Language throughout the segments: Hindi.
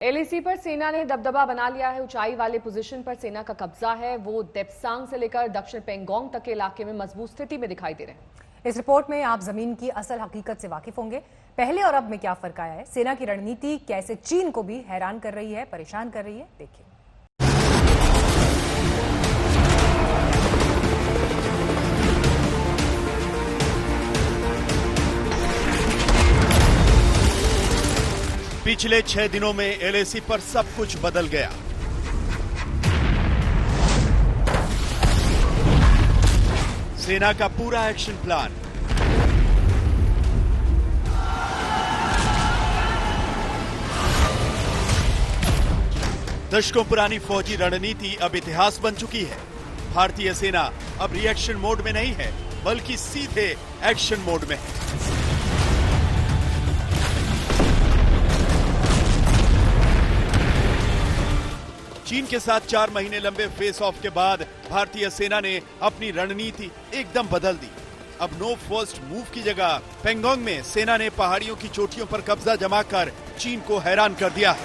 एलएसी पर सेना ने दबदबा बना लिया है। ऊंचाई वाले पोजीशन पर सेना का कब्जा है। वो देप्सांग से लेकर दक्षिण पेंगोंग तक के इलाके में मजबूत स्थिति में दिखाई दे रहे हैं। इस रिपोर्ट में आप जमीन की असल हकीकत से वाकिफ होंगे। पहले और अब में क्या फर्क आया है, सेना की रणनीति कैसे चीन को भी हैरान कर रही है, परेशान कर रही है, देखिए। पिछले 6 दिनों में एलएसी पर सब कुछ बदल गया। सेना का पूरा एक्शन प्लान, दशकों पुरानी फौजी रणनीति अब इतिहास बन चुकी है। भारतीय सेना अब रिएक्शन मोड में नहीं है, बल्कि सीधे एक्शन मोड में है। चीन के साथ 4 महीने लंबे फेस ऑफ के बाद भारतीय सेना ने अपनी रणनीति एकदम बदल दी। अब नो फर्स्ट मूव की जगह पेंगोंग में सेना ने पहाड़ियों की चोटियों पर कब्जा जमाकर चीन को हैरान कर दिया है।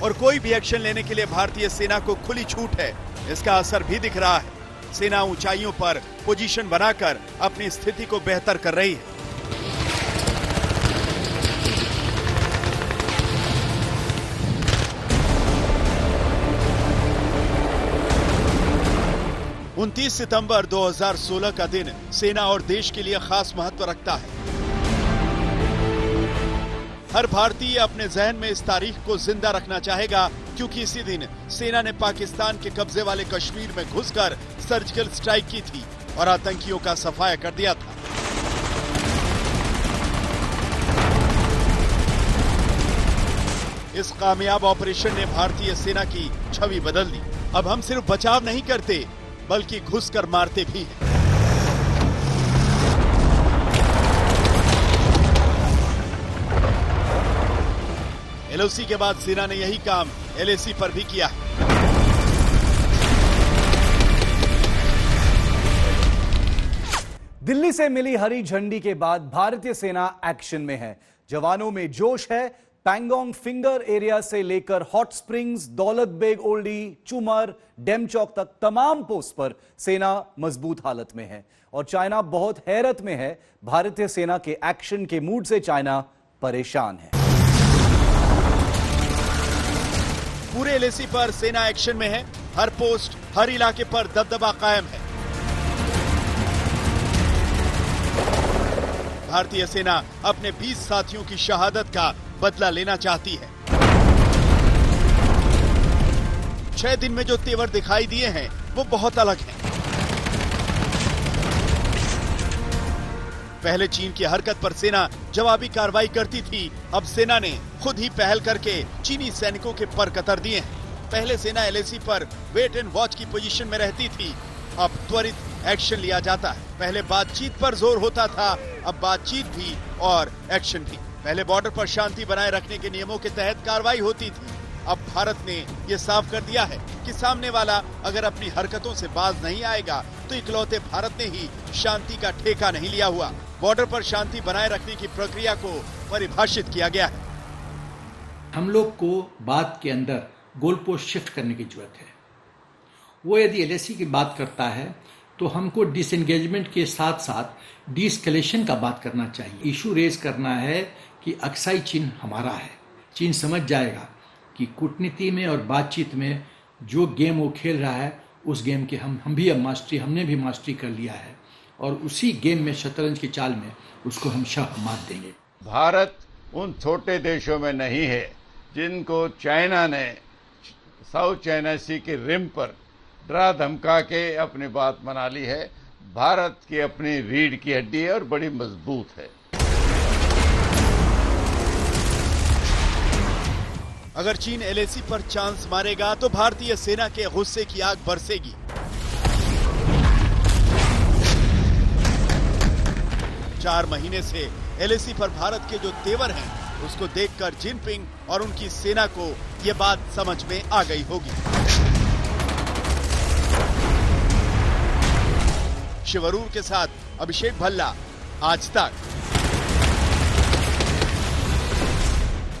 और कोई भी एक्शन लेने के लिए भारतीय सेना को खुली छूट है। इसका असर भी दिख रहा है। सेना ऊंचाइयों पर पोजीशन बनाकर अपनी स्थिति को बेहतर कर रही है। उनतीस सितंबर 2016 का दिन सेना और देश के लिए खास महत्व रखता है। हर भारतीय अपने जहन में इस तारीख को जिंदा रखना चाहेगा, क्योंकि इसी दिन सेना ने पाकिस्तान के कब्जे वाले कश्मीर में घुसकर सर्जिकल स्ट्राइक की थी और आतंकियों का सफाया कर दिया था। इस कामयाब ऑपरेशन ने भारतीय सेना की छवि बदल दी। अब हम सिर्फ बचाव नहीं करते, बल्कि घुसकर मारते भी हैं। एलओसी के बाद सेना ने यही काम एलएसी पर भी किया है। दिल्ली से मिली हरी झंडी के बाद भारतीय सेना एक्शन में है। जवानों में जोश है। पैंगोंग फिंगर एरिया से लेकर हॉट स्प्रिंग्स, दौलत बेग ओल्डी, चुमर, डेमचौक तक तमाम पोस्ट पर सेना मजबूत हालत में है और चाइना बहुत हैरत में है। भारतीय सेना के एक्शन के मूड से चाइना परेशान है। पूरे एलएसी पर सेना एक्शन में है। हर पोस्ट, हर इलाके पर दबदबा कायम है। भारतीय सेना अपने 20 साथियों की शहादत का बदला लेना चाहती है। 6 दिन में जो तेवर दिखाई दिए हैं वो बहुत अलग हैं। पहले चीन की हरकत पर सेना जवाबी कार्रवाई करती थी। अब सेना ने खुद ही पहल करके चीनी सैनिकों के पर कतर दिए हैं। पहले सेना एलएसी पर वेट एंड वॉच की पोजीशन में रहती थी, अब त्वरित एक्शन लिया जाता है। पहले बातचीत पर जोर होता था, अब बातचीत भी और एक्शन भी। पहले बॉर्डर पर शांति बनाए रखने के नियमों के तहत कार्रवाई होती थी, अब भारत ने यह साफ कर दिया है कि सामने वाला अगर अपनी हरकतों से बाज नहीं आएगा तो इकलौते भारत ने ही शांति का ठेका नहीं लिया हुआ। बॉर्डर पर शांति बनाए रखने की प्रक्रिया को परिभाषित किया गया है। हम लोग को बात के अंदर गोल पोस्ट शिफ्ट करने की जरूरत है। वो यदि एलएसी की बात करता है तो हमको डिसएंगेजमेंट के साथ साथ डीएस्केलेशन का बात करना चाहिए। इशू रेज करना है कि अक्साई चीन हमारा है। चीन समझ जाएगा कि कूटनीति में और बातचीत में जो गेम वो खेल रहा है उस गेम के हमने भी मास्टरी कर लिया है और उसी गेम में, शतरंज की चाल में उसको हम शाह मात देंगे। भारत उन छोटे देशों में नहीं है जिनको चाइना ने साउथ चाइना सी के रिम पर डरा धमका के अपनी बात मना ली है। भारत की अपनी रीढ़ की हड्डी है और बड़ी मजबूत है। अगर चीन एलएसी पर चांस मारेगा तो भारतीय सेना के गुस्से की आग बरसेगी। चार महीने से एलएसी पर भारत के जो तेवर हैं, उसको देखकर जिनपिंग और उनकी सेना को यह बात समझ में आ गई होगी। शिव अरूर के साथ अभिषेक भल्ला, आज तक।